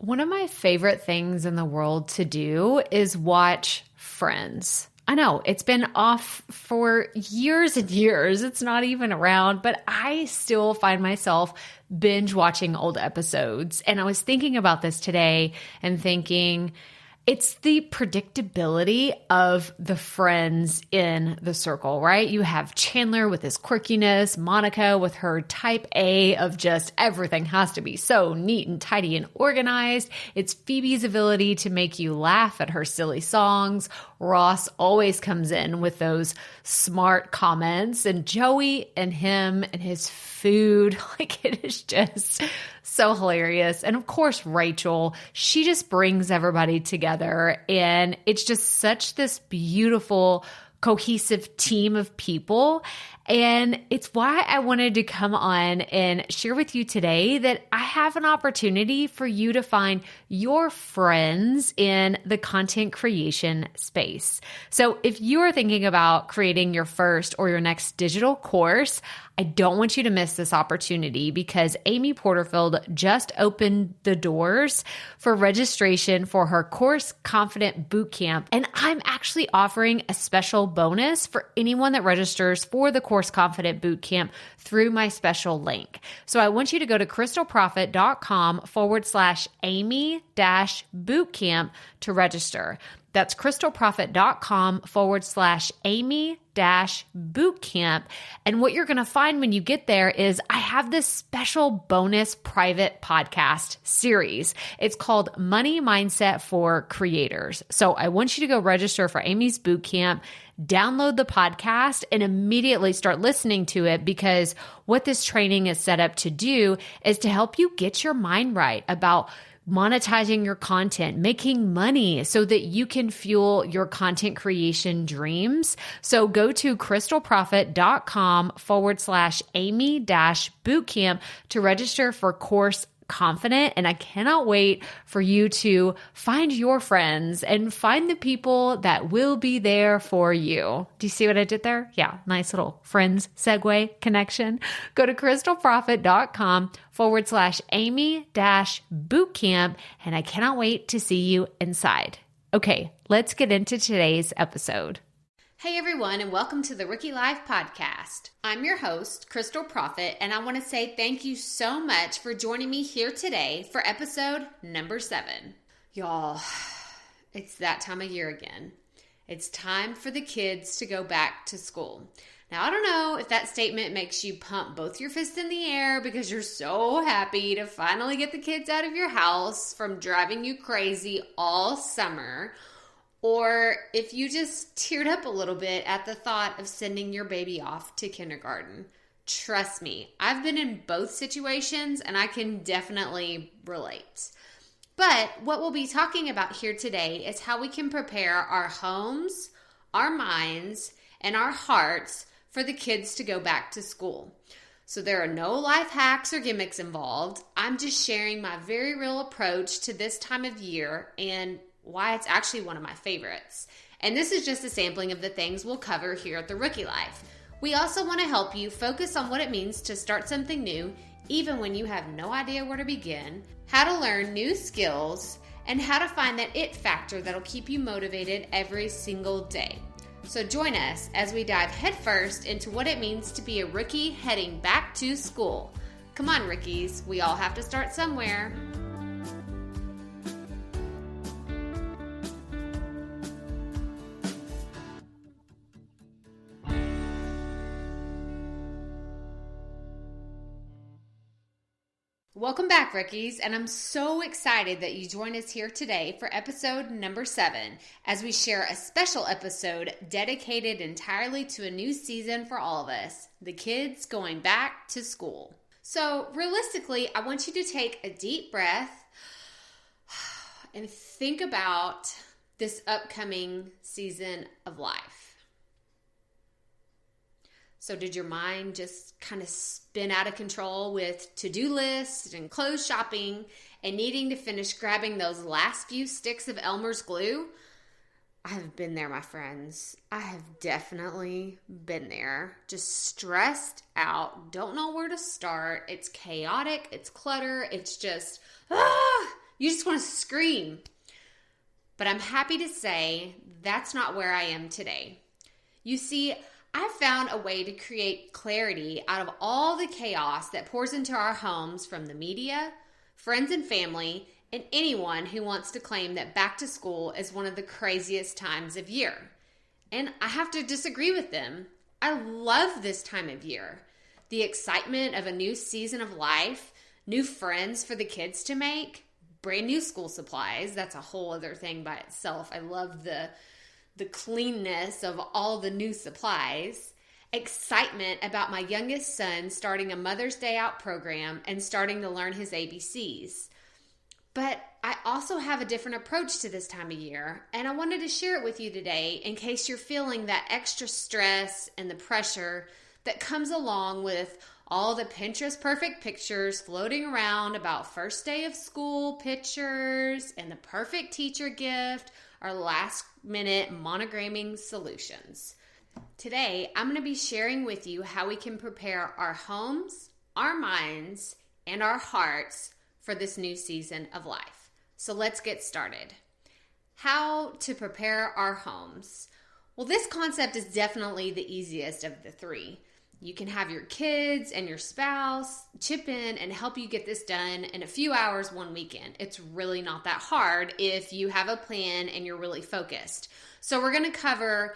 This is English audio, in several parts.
One of my favorite things in the world to do is watch Friends. I know it's been off for years and years. It's not even around, but I still find myself binge watching old episodes. And I was thinking about this today and thinking, it's the predictability of the friends in the circle, right? You have Chandler with his quirkiness, Monica with her type A of just everything has to be so neat and tidy and organized. It's Phoebe's ability to make you laugh at her silly songs. Ross always comes in with those smart comments, and Joey and him and his food, like it is just so hilarious. And of course, Rachel, she just brings everybody together, and it's just such this beautiful, cohesive team of people. And it's why I wanted to come on and share with you today that I have an opportunity for you to find your friends in the content creation space. So if you are thinking about creating your first or your next digital course, I don't want you to miss this opportunity because Amy Porterfield just opened the doors for registration for her Course Confident Bootcamp. And I'm actually offering a special bonus for anyone that registers for the Course Confident Bootcamp through my special link. So I want you to go to crystalprofit.com/Amy-bootcamp to register. That's crystalprofit.com/Amy-bootcamp. And what you're going to find when you get there is I have this special bonus private podcast series. It's called Money Mindset for Creators. So I want you to go register for Amy's bootcamp, download the podcast, and immediately start listening to it, because what this training is set up to do is to help you get your mind right about monetizing your content, making money so that you can fuel your content creation dreams. So go to crystalprofit.com/Amy-bootcamp to register for Course Confident. And I cannot wait for you to find your friends and find the people that will be there for you. Do you see what I did there? Yeah, nice little friends segue connection. Go to crystalprofit.com/Amy-bootcamp. And I cannot wait to see you inside. Okay, let's get into today's episode. Hey everyone, and welcome to the Rookie Life Podcast. I'm your host, Crystal Profit, and I want to say thank you so much for joining me here today for episode number 7. Y'all, it's that time of year again. It's time for the kids to go back to school. Now, I don't know if that statement makes you pump both your fists in the air because you're so happy to finally get the kids out of your house from driving you crazy all summer, or if you just teared up a little bit at the thought of sending your baby off to kindergarten. Trust me, I've been in both situations and I can definitely relate. But what we'll be talking about here today is how we can prepare our homes, our minds, and our hearts for the kids to go back to school. So there are no life hacks or gimmicks involved. I'm just sharing my very real approach to this time of year and why it's actually one of my favorites. And this is just a sampling of the things we'll cover here at the Rookie Life. We also want to help you focus on what it means to start something new, even when you have no idea where to begin, how to learn new skills, and how to find that it factor that'll keep you motivated every single day. So join us as we dive headfirst into what it means to be a rookie heading back to school. Come on, rookies, we all have to start somewhere. Welcome back, rookies, and I'm so excited that you joined us here today for episode number 7 as we share a special episode dedicated entirely to a new season for all of us, the kids going back to school. So realistically, I want you to take a deep breath and think about this upcoming season of life. So did your mind just kind of spin out of control with to-do lists and clothes shopping and needing to finish grabbing those last few sticks of Elmer's glue? I have been there, my friends. I have definitely been there. Just stressed out, don't know where to start. It's chaotic, it's clutter, it's just, You just want to scream. But I'm happy to say that's not where I am today. You see, I found a way to create clarity out of all the chaos that pours into our homes from the media, friends and family, and anyone who wants to claim that back to school is one of the craziest times of year. And I have to disagree with them. I love this time of year. The excitement of a new season of life, new friends for the kids to make, brand new school supplies. That's a whole other thing by itself. I love the cleanness of all the new supplies. Excitement about my youngest son starting a Mother's Day Out program and starting to learn his ABCs. But I also have a different approach to this time of year, and I wanted to share it with you today in case you're feeling that extra stress and the pressure that comes along with all the Pinterest perfect pictures floating around about first day of school pictures and the perfect teacher gift or last minute monogramming solutions. Today, I'm going to be sharing with you how we can prepare our homes, our minds, and our hearts for this new season of life. So let's get started. How to prepare our homes. Well, this concept is definitely the easiest of the three. You can have your kids and your spouse chip in and help you get this done in a few hours one weekend. It's really not that hard if you have a plan and you're really focused. So we're going to cover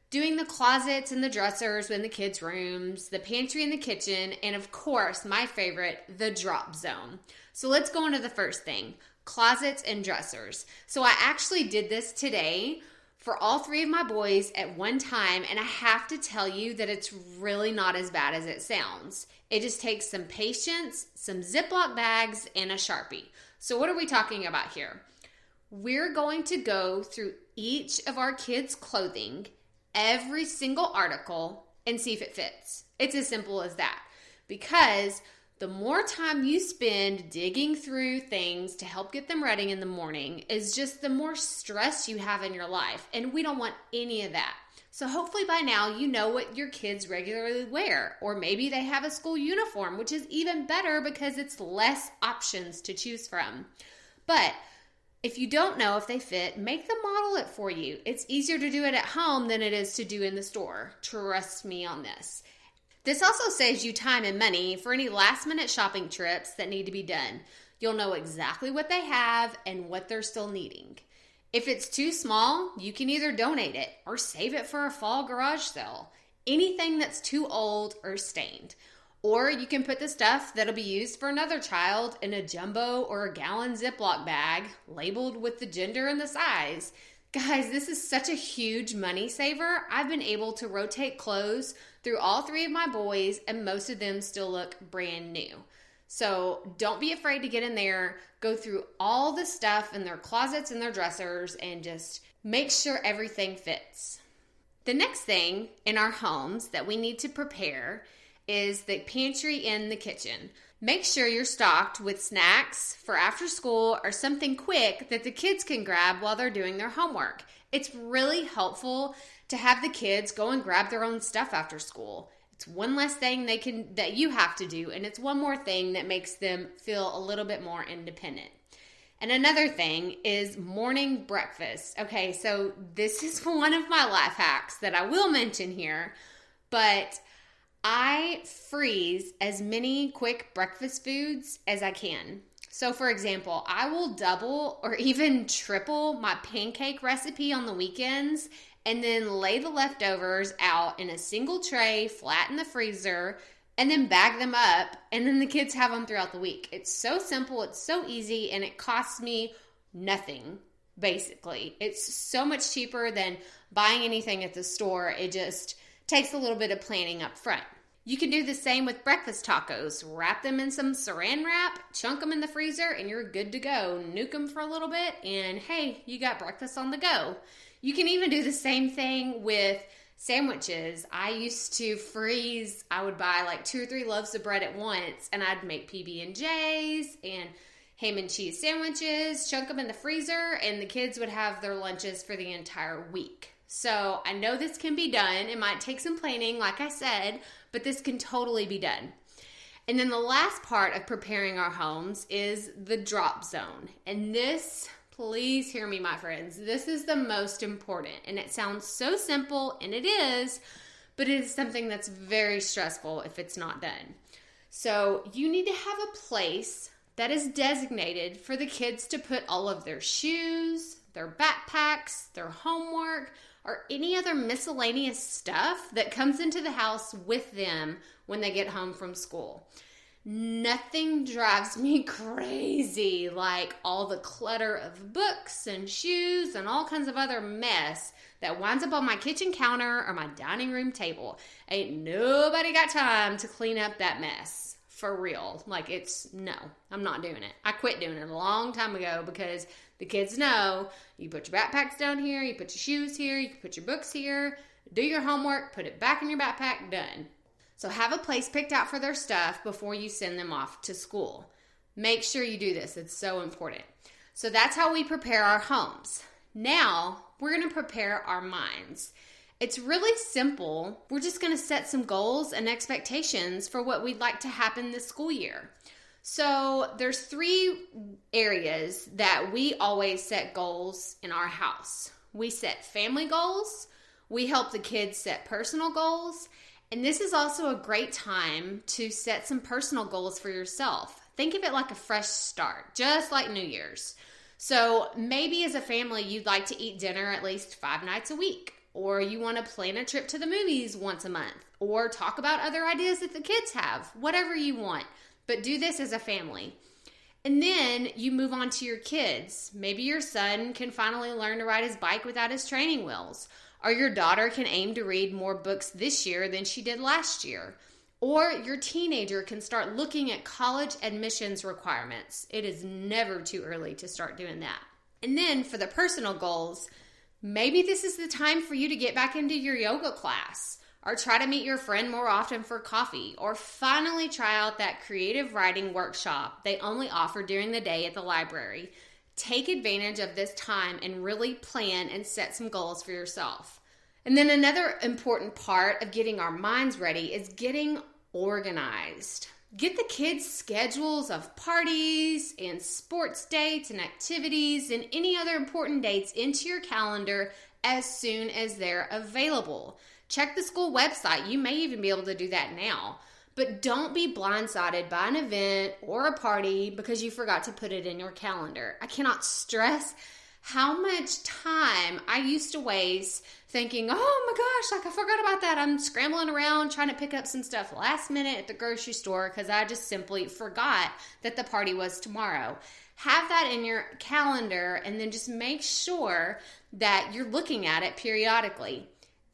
doing the closets and the dressers in the kids' rooms, the pantry and the kitchen, and of course, my favorite, the drop zone. So let's go into the first thing, closets and dressers. So I actually did this today for all three of my boys at one time, and I have to tell you that it's really not as bad as it sounds. It just takes some patience, some Ziploc bags, and a Sharpie. So what are we talking about here? We're going to go through each of our kids' clothing, every single article, and see if it fits. It's as simple as that. Because the more time you spend digging through things to help get them ready in the morning is just the more stress you have in your life. And we don't want any of that. So hopefully by now you know what your kids regularly wear. Or maybe they have a school uniform, which is even better because it's less options to choose from. But if you don't know if they fit, make them model it for you. It's easier to do it at home than it is to do in the store. Trust me on this. This also saves you time and money for any last-minute shopping trips that need to be done. You'll know exactly what they have and what they're still needing. If it's too small, you can either donate it or save it for a fall garage sale. Anything that's too old or stained. Or you can put the stuff that'll be used for another child in a jumbo or a gallon Ziploc bag labeled with the gender and the size. Guys, this is such a huge money saver. I've been able to rotate clothes through all three of my boys, and most of them still look brand new. So don't be afraid to get in there, go through all the stuff in their closets and their dressers, and just make sure everything fits. The next thing in our homes that we need to prepare is the pantry and the kitchen. Make sure you're stocked with snacks for after school or something quick that the kids can grab while they're doing their homework. It's really helpful to have the kids go and grab their own stuff after school. It's one less thing that you have to do, and it's one more thing that makes them feel a little bit more independent. And another thing is morning breakfast. Okay, so this is one of my life hacks that I will mention here, but I freeze as many quick breakfast foods as I can. So for example, I will double or even triple my pancake recipe on the weekends and then lay the leftovers out in a single tray flat in the freezer and then bag them up, and then the kids have them throughout the week. It's so simple, it's so easy, and it costs me nothing, basically. It's so much cheaper than buying anything at the store. It just takes a little bit of planning up front. You can do the same with breakfast tacos. Wrap them in some saran wrap, chunk them in the freezer, and you're good to go. Nuke them for a little bit, and hey, you got breakfast on the go. You can even do the same thing with sandwiches. I used to freeze, I would buy like 2 or 3 loaves of bread at once, and I'd make PB&Js and ham and cheese sandwiches, chunk them in the freezer, and the kids would have their lunches for the entire week. So I know this can be done. It might take some planning, like I said, but this can totally be done. And then the last part of preparing our homes is the drop zone. And this, please hear me, my friends, this is the most important. And it sounds so simple, and it is, but it is something that's very stressful if it's not done. So you need to have a place that is designated for the kids to put all of their shoes, their backpacks, their homework, or any other miscellaneous stuff that comes into the house with them when they get home from school. Nothing drives me crazy like all the clutter of books and shoes and all kinds of other mess that winds up on my kitchen counter or my dining room table. Ain't nobody got time to clean up that mess. For real. No, I'm not doing it. I quit doing it a long time ago because the kids know you put your backpacks down here, you put your shoes here, you can put your books here, do your homework, put it back in your backpack, done. So have a place picked out for their stuff before you send them off to school. Make sure you do this. It's so important. So that's how we prepare our homes. Now we're going to prepare our minds. It's really simple. We're just going to set some goals and expectations for what we'd like to happen this school year. So there's 3 areas that we always set goals in our house. We set family goals. We help the kids set personal goals. And this is also a great time to set some personal goals for yourself. Think of it like a fresh start, just like New Year's. So maybe as a family, you'd like to eat dinner at least 5 nights a week. Or you want to plan a trip to the movies once a month, or talk about other ideas that the kids have, whatever you want. But do this as a family. And then you move on to your kids. Maybe your son can finally learn to ride his bike without his training wheels. Or your daughter can aim to read more books this year than she did last year. Or your teenager can start looking at college admissions requirements. It is never too early to start doing that. And then for the personal goals, maybe this is the time for you to get back into your yoga class, or try to meet your friend more often for coffee, or finally try out that creative writing workshop they only offer during the day at the library. Take advantage of this time and really plan and set some goals for yourself. And then another important part of getting our minds ready is getting organized. Get the kids' schedules of parties and sports dates and activities and any other important dates into your calendar as soon as they're available. Check the school website. You may even be able to do that now. But don't be blindsided by an event or a party because you forgot to put it in your calendar. I cannot stress how much time I used to waste thinking, oh my gosh, I forgot about that. I'm scrambling around trying to pick up some stuff last minute at the grocery store because I just simply forgot that the party was tomorrow. Have that in your calendar and then just make sure that you're looking at it periodically.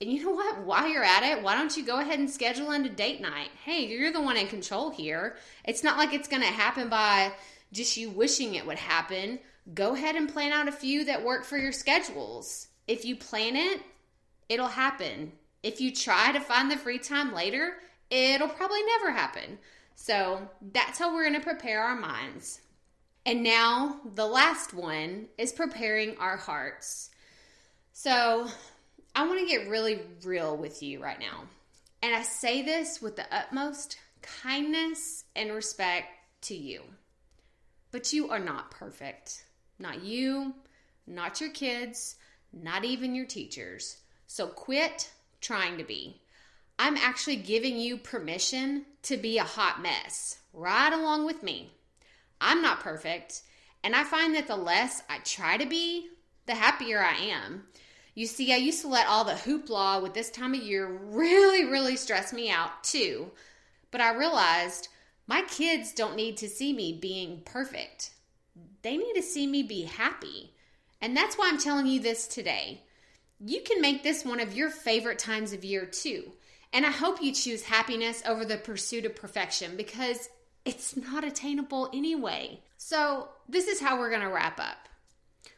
And you know what? While you're at it, why don't you go ahead and schedule in a date night? Hey, you're the one in control here. It's not like it's going to happen by just you wishing it would happen. Go ahead and plan out a few that work for your schedules. If you plan it, it'll happen. If you try to find the free time later, it'll probably never happen. So that's how we're going to prepare our minds. And now the last one is preparing our hearts. So I want to get really real with you right now. And I say this with the utmost kindness and respect to you. But you are not perfect. Not you, not your kids, not even your teachers. So quit trying to be. I'm actually giving you permission to be a hot mess right along with me. I'm not perfect, and I find that the less I try to be, the happier I am. You see, I used to let all the hoopla with this time of year really stress me out too. But I realized my kids don't need to see me being perfect. They need to see me be happy. And that's why I'm telling you this today. You can make this one of your favorite times of year too. And I hope you choose happiness over the pursuit of perfection because it's not attainable anyway. So this is how we're going to wrap up.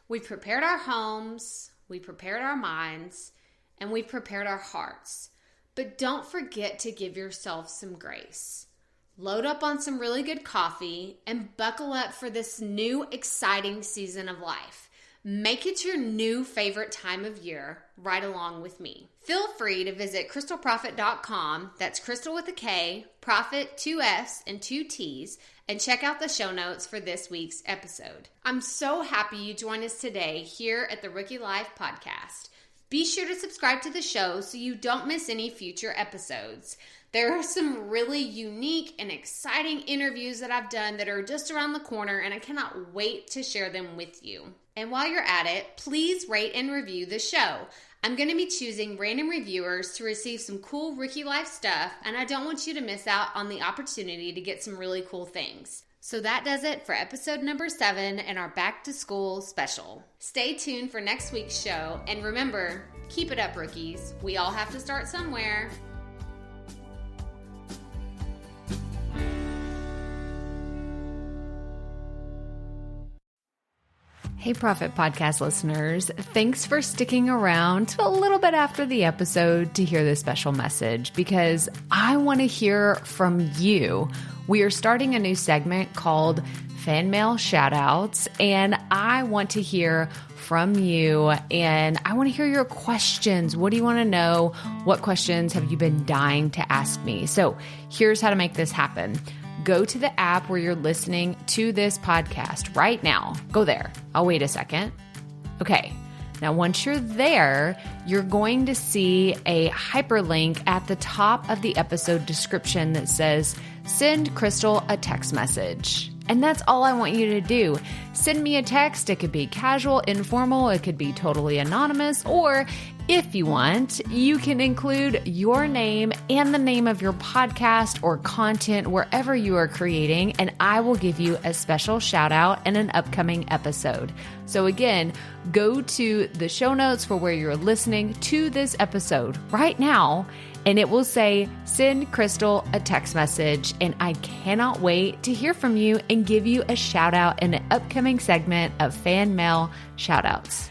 We've prepared our homes, we've prepared our minds, and we've prepared our hearts. But don't forget to give yourself some grace. Load up on some really good coffee and buckle up for this new exciting season of life. Make it your new favorite time of year right along with me. Feel free to visit crystalprofit.com, that's Crystal with a K, Profit 2 F's and 2 T's, and check out the show notes for this week's episode. I'm so happy you joined us today here at the Rookie Life Podcast. Be sure to subscribe to the show so you don't miss any future episodes. There are some really unique and exciting interviews that I've done that are just around the corner, and I cannot wait to share them with you. And while you're at it, please rate and review the show. I'm going to be choosing random reviewers to receive some cool Rookie Life stuff, and I don't want you to miss out on the opportunity to get some really cool things. So that does it for episode number 7 and our Back to School special. Stay tuned for next week's show, and remember, keep it up, rookies. We all have to start somewhere. Hey, Profit Podcast listeners. Thanks for sticking around to a little bit after the episode to hear this special message, because I want to hear from you. We are starting a new segment called Fan Mail Shoutouts, and I want to hear from you, and I want to hear your questions. What do you want to know? What questions have you been dying to ask me? So here's how to make this happen. Go to the app where you're listening to this podcast right now. Go there. I'll wait a second. Okay. Now, once you're there, you're going to see a hyperlink at the top of the episode description that says, send Crystal a text message. And that's all I want you to do. Send me a text. It could be casual, informal. It could be totally anonymous. Or if you want, you can include your name and the name of your podcast or content wherever you are creating, and I will give you a special shout out in an upcoming episode. So again, go to the show notes for where you're listening to this episode right now, and it will say, send Crystal a text message. And I cannot wait to hear from you and give you a shout out in an upcoming segment of Fan Mail Shoutouts.